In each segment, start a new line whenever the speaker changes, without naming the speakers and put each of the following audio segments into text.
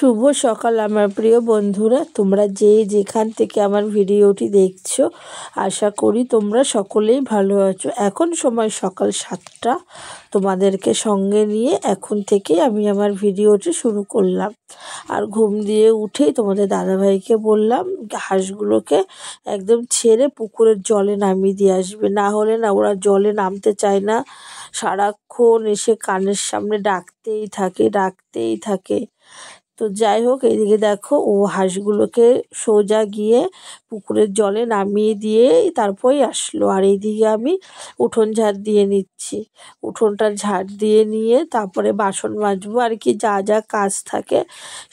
শুভ সকাল আমার প্রিয় বন্ধুরা, তোমরা যে যেখান থেকে আমার ভিডিওটি দেখছো, আশা করি তোমরা সকলেই ভালো আছো। এখন সময় সকাল 7টা। তোমাদেরকে সঙ্গে নিয়ে এখন থেকেই আমি আমার ভিডিওটি শুরু করলাম। আর ঘুম দিয়ে উঠেই তোমাদের দাদাভাইকে বললাম হাঁসগুলোকে একদম ছেড়ে পুকুরের জলে নামিয়ে দিয়ে আসবে, না হলে না ওরা জলে নামতে চায় না। সারাক্ষণ এসে কানের সামনে ডাকতেই থাকে। তো যাই হোক, এইদিকে দেখো ও হাঁসগুলোকে সোজা গিয়ে পুকুরের জলে নামিয়ে দিয়ে তারপরেই আসলো। আর এইদিকে আমি উঠোন ঝাড় দিয়ে নিচ্ছি। উঠোনটা ঝাড় দিয়ে নিয়ে তারপরে বাসন মাজবো, আর কি যা যা কাজ থাকে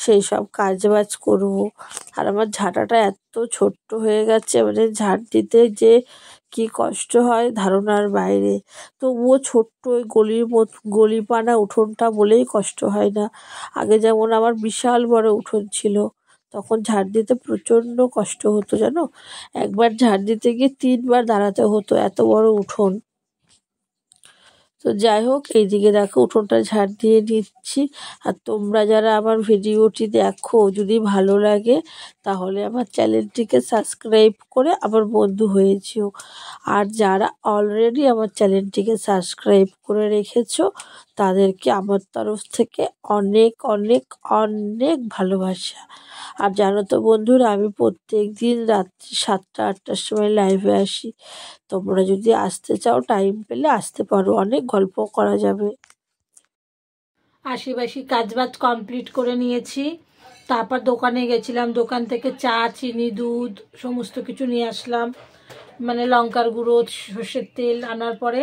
সেই সব কাজ বাজ করবো। আর আমার ঝাঁটাটা এত ছোট্ট হয়ে গেছে, মানে ঝাড় দিতে যে কি কষ্ট হয় ধারণার বাইরে। তবুও ছোট্ট ওই গলিপানা উঠোনটা বলেই কষ্ট হয় না। আগে যেমন আমার বিশাল বড় উঠোন ছিল, তখন ঝাড় দিতে প্রচণ্ড কষ্ট হতো জানো। একবার ঝাড় দিতে গিয়ে 3বার দাঁড়াতে হতো, এত বড় উঠোন। তো যাই হোক, এইদিকে দেখো উঠোনটা ঝাড় দিয়ে নিচ্ছি। আর তোমরা যারা আমার ভিডিওটি দেখো, যদি ভালো লাগে তাহলে আমার চ্যানেলটিকে সাবস্ক্রাইব করে আমার বন্ধু হয়েছেও। আর যারা অলরেডি আমার চ্যানেলটিকে সাবস্ক্রাইব করে রেখেছো, তাদেরকে আমার তরফ থেকে অনেক অনেক অনেক ভালোবাসা। আর জানো তো বন্ধুরা, আমি প্রত্যেক দিন রাত্রি 7টা-8টার সময় লাইভে আসি। তোমরা যদি আসতে চাও, টাইম পেলে আসতে পারো, অনেক গল্প করা যাবে।
আশিবাসি কাজবাজ কমপ্লিট করে নিয়েছি। তারপর দোকানে গেছিলাম, দোকান থেকে চা, চিনি, দুধ সমস্ত কিছু নিয়ে আসলাম। মানে লঙ্কার গুঁড়ো, সর্ষের তেল আনার পরে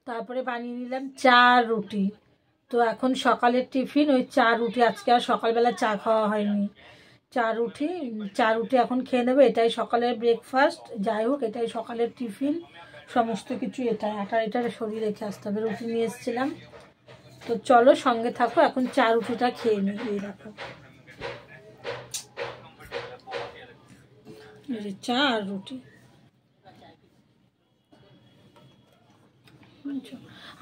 তারপরে বানিয়ে নিলাম চা আর রুটি। তো এখন সকালের টিফিন ওই চা রুটি। আজকে আর সকালবেলা চা খাওয়া হয়নি। চা রুটি এখন খেয়ে নেবে, এটাই সকালের ব্রেকফাস্ট। যাই হোক, এটাই সকালের টিফিন, সমস্ত কিছু এটা সরিয়ে রেখে আসতে হবে। রুটি নিয়ে এসেছিলাম। তো চলো সঙ্গে থাকো, এখন চা রুটিটা খেয়ে নিই। এই দেখো চা আর রুটি।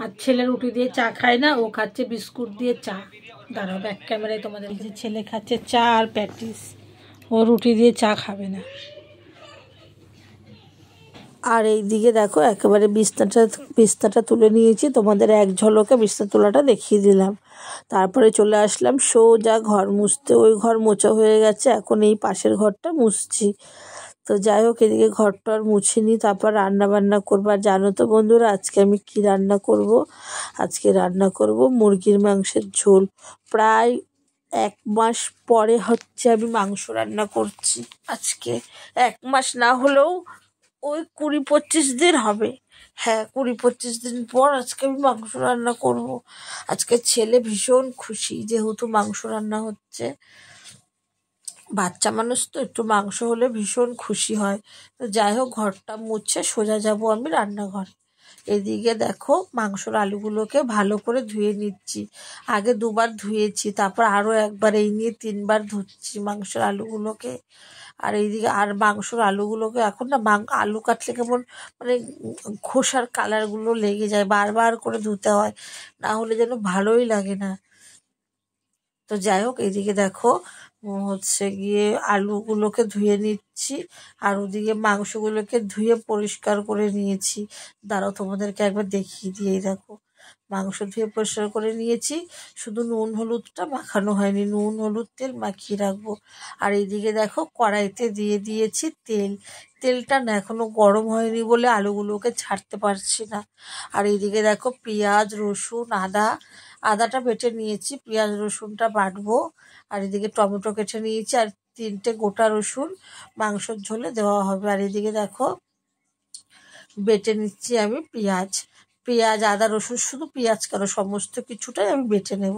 আর ছেলে রুটি দিয়ে চা খায় না, ও খাচ্ছে বিস্কুট দিয়ে চা। দাঁড়াও, ব্যাক ক্যামেরায় তোমাদের। যে ছেলে খাচ্ছে চা আর প্যাটিস, ও রুটি দিয়ে চা খাবে না।
আর এইদিকে দেখো একেবারে বিছনাটা তুলে নিয়েছি, তোমাদের এক ঝলকে বিছনা তোলাটা দেখিয়ে দিলাম। তারপরে চলে আসলাম সোজা ঘর মুছতে। ওই ঘর মোছা হয়ে গেছে, এখন এই পাশের ঘরটা মুছছি। তো যাই হোক, এদিকে ঘরটা মুছে নিই, তারপর রান্না বান্না করবো। আর জানো তো বন্ধুরা, আজকে আমি কি রান্না করব? আজকে রান্না করব মুরগির মাংসের ঝোল। প্রায় 1 মাস পরে হচ্ছে আমি মাংস রান্না করছি। আজকে 1 মাস না হলেও ওই 20-25 দিন হবে। হ্যাঁ, 20-25 দিন পর আজকে আমি মাংস রান্না করব। আজকে ছেলে ভীষণ খুশি, যেহেতু মাংস রান্না হচ্ছে। বাচ্চা মানুষ তো একটু মাংস হলে ভীষণ খুশি হয়। তো যাই হোক, ঘরটা মুছে সোজা যাব আমি রান্নাঘরে। এদিকে দেখো মাংসর আলুগুলোকে ভালো করে ধুয়ে নিচ্ছি। আগে 2বার ধুয়েছি, তারপর আরও একবার, এই নিয়ে 3বার ধুচ্ছি মাংসের আলুগুলোকে। আর এইদিকে আর মাংসর আলুগুলোকে এখন না আলু কাটলে কেমন মানে খোসার কালারগুলো লেগে যায়, বারবার করে ধুতে হয়, না হলে যেন ভালোই লাগে না। তো যাই হোক, এইদিকে দেখো হচ্ছে গিয়ে আলুগুলোকে ধুয়ে নিচ্ছি। আর ওদিকে মাংসগুলোকে ধুয়ে পরিষ্কার করে নিয়েছি। দাঁড়াও তোমাদেরকে একবার দেখিয়ে দিয়ে। দেখো মাংস ধুয়ে পরিষ্কার করে নিয়েছি, শুধু নুন হলুদটা মাখানো হয়নি, নুন হলুদ তেল মাখিয়ে রাখবো। আর এইদিকে দেখো কড়াইতে দিয়ে দিয়েছি তেল। তেলটা না এখনো গরম হয়নি বলে আলুগুলোকে ছাড়তে পারছি না। আর এইদিকে দেখো পেঁয়াজ, রসুন, আদাটা বেটে নিয়েছি, পেঁয়াজ রসুনটা বাটবো। আর এদিকে টমেটো কেটে নিয়েছি, আর 3টে গোটা রসুন মাংসর ঝোলে দেওয়া হবে। আর এদিকে দেখো বেটে নিচ্ছি আমি পেঁয়াজ, আদা, রসুন, শুধু পেঁয়াজ কেন, সমস্ত কিছুটাই আমি বেটে নেব।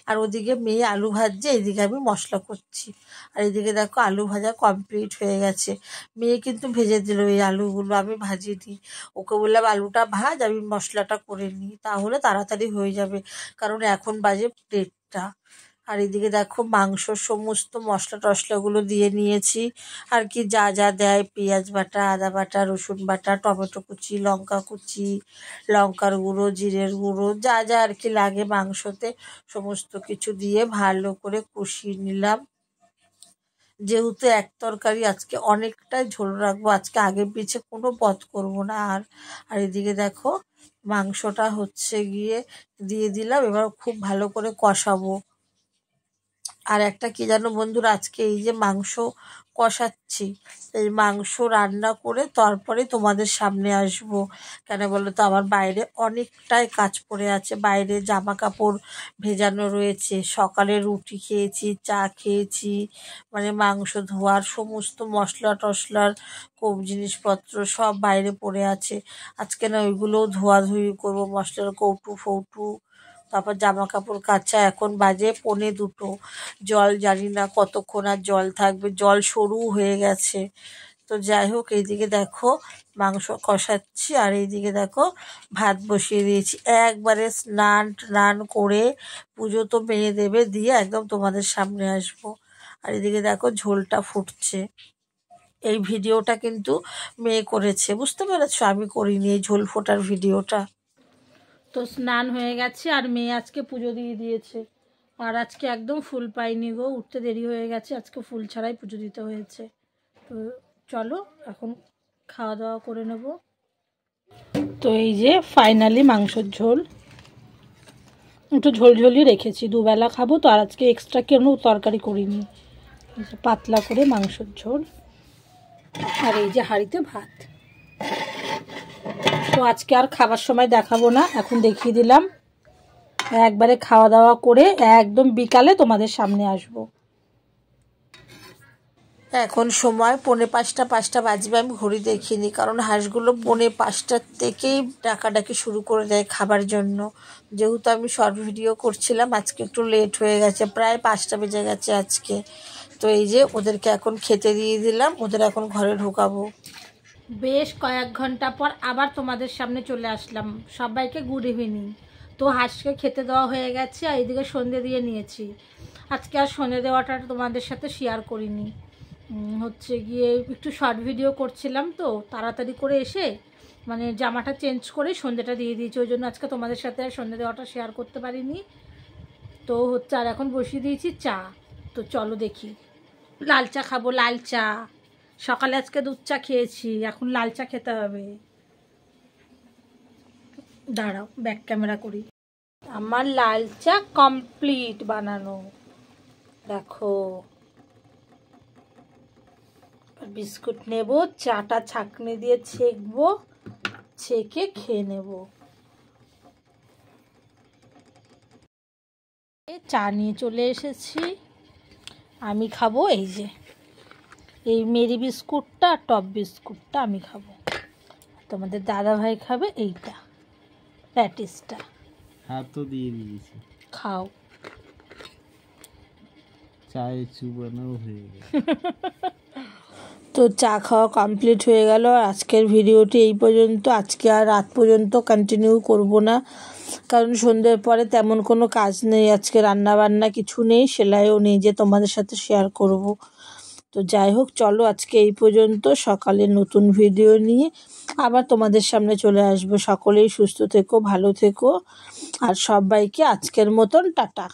আর ওদিকে মেয়ে আলু ভাজছে, এদিকে আমি মশলা করছি। আর এদিকে দেখো আলু ভাজা কমপ্লিট হয়ে গেছে। মেয়ে কিন্তু ভেজে দিল এই আলুগুলো, আমি ভাজিনি। ওকে বললাম আলুটা ভাজ, আমি মশলাটা করে নিই, তাহলে তাড়াতাড়ি হয়ে যাবে, কারণ এখন বাজে 1:30। আর এদিকে দেখো মাংস সমস্ত মশলা টশলাগুলো দিয়ে নিয়েছি, আর কি যা যা দেয়, পেঁয়াজ বাটা, আদা বাটা, রসুন বাটা, টমেটো কুচি, লঙ্কা কুচি, লঙ্কার গুঁড়ো, জিরের গুঁড়ো, যা যা আর কি লাগে মাংসতে সমস্ত কিছু দিয়ে ভালো করে কষিয়ে নিলাম। যেহেতু এক তরকারি আজকে অনেকটাই ঝোল রাখবো, আজকে আগে পিছে কোনো পদ করবো না। আর এদিকে দেখো মাংসটা হচ্ছে গিয়ে দিয়ে দিলাম, এবার খুব ভালো করে কষাবো। আর একটা কি জানো বন্ধুরা, আজকে এই যে মাংস কষাচ্ছি, এই মাংস রান্না করে তারপরে তোমাদের সামনে আসব। কেন বলো তো, আমার বাইরে অনেকটাই কাজ পড়ে আছে, বাইরে জামা কাপড় ভেজানো রয়েছে, সকালে রুটি খেয়েছি, চা খেয়েছি, মানে মাংস ধোয়ার সমস্ত মশলা টশলার জিনিসপত্র সব বাইরে পড়ে আছে। আজকে না ওইগুলোও ধোয়াধুয়ি করবো, মশলার কৌটু ফৌটু, তারপর জামা কাপড় কাচা। এখন বাজে 1:45, জল জানি না কতক্ষণ আর জল থাকবে, জল সরু হয়ে গেছে। তো যাই হোক, এইদিকে দেখো মাংস কষাচ্ছি, আর এইদিকে দেখো ভাত বসিয়ে দিয়েছি। একবারে স্নান করে পুজো তো মেয়ে দেবে, দিয়ে একদম তোমাদের সামনে আসবো। আর এদিকে দেখো ঝোলটা ফুটছে। এই ভিডিওটা কিন্তু মেয়ে করেছে, বুঝতে পেরেছো, আমি করিনি এই ঝোল ফোটার ভিডিওটা।
তো স্নান হয়ে গেছে আর মেয়ে আজকে পুজো দিয়ে দিয়েছে। আর আজকে একদম ফুল পাইনি গো, উঠতে দেরি হয়ে গেছে, আজকে ফুল ছাড়াই পুজো দিতে হয়েছে। তো চলো এখন খাওয়া দাওয়া করে নেব। তো এই যে ফাইনালি মাংসের ঝোল, একটু ঝোলঝোলই রেখেছি, দুবেলা খাবো তো, আর আজকে এক্সট্রা কোনো তরকারি করিনি। পাতলা করে মাংসের ঝোল, আর এই যে হাঁড়িতে ভাত। তো আজকে আর খাবার সময় দেখাবো না, এখন দেখিয়ে দিলাম। একবারে খাওয়া দাওয়া করে একদম বিকালে তোমাদের সামনে আসবো।
এখন সময় 4:45 বাজবে, আমি ঘড়ি দেখিনি, কারণ হাঁসগুলো 4:45 থেকেই ডাকাডাকি শুরু করে দেয় খাবার জন্য। যেহেতু আমি শর্ট ভিডিও করছিলাম, আজকে একটু লেট হয়ে গেছে, প্রায় 5টা বেজে গেছে আজকে। তো এই যে ওদেরকে এখন খেতে দিয়ে দিলাম, ওদের এখন ঘরে ঢোকাবো।
বেশ কয়েক ঘন্টা পর আবার তোমাদের সামনে চলে আসলাম। সবাইকে গুড ইভিনিং। তো হাঁসকে খেতে দেওয়া হয়ে গেছে, আর এইদিকে সন্ধে দিয়ে নিয়েছি। আজকে আর সন্ধে দেওয়াটা তোমাদের সাথে শেয়ার করিনি, হচ্ছে গিয়ে একটু শর্ট ভিডিও করছিলাম, তো তাড়াতাড়ি করে এসে মানে জামাটা চেঞ্জ করে সন্ধেটা দিয়ে দিয়েছি, ওই জন্য আজকে তোমাদের সাথে আর সন্ধে দেওয়াটা শেয়ার করতে পারিনি। তো হচ্ছে আর এখন বসিয়ে দিয়েছি চা। তো চলো দেখি, লাল চা খাবো, লাল চা। সকালে আজকে দুধ চা খেয়েছি, এখন লাল চা খেতে হবে। দাঁড়াও ব্যাক ক্যামেরা করি। আমার লাল চা কমপ্লিট বানানো, দেখো। বিস্কুট নেব, চাটা ছাঁকনি দিয়ে ছেঁকবো, ছেঁকে খেয়ে নেব। চা নিয়ে চলে এসেছি, আমি খাবো এই যে এই মেরি বিস্কুটটা, টপ বিস্কুটটা আমি খাবো। তোমাদের দাদা ভাই খাবে এইটা, প্যাটিসটা।
হাত তো দিয়ে দিয়েছি,
খাও।
চায়ে চুবানো হয়ে গেল।
তো চা খাওয়া কমপ্লিট হয়ে গেল। আজকের ভিডিওটি এই পর্যন্ত, আজকে আর রাত পর্যন্ত কন্টিনিউ করব না, কারণ সন্ধ্যের পরে তেমন কোনো কাজ নেই, আজকে রান্না বান্না কিছু নেই, সেলাইও নেই যে তোমাদের সাথে শেয়ার করব। তো যাই হোক, চলো আজকে এই পর্যন্ত, সকালে নতুন ভিডিও নিয়ে আবার তোমাদের সামনে চলে আসবো। সকলেই সুস্থ থেকো, ভালো থেকো, আর সবাইকে আজকের মতন টাটা।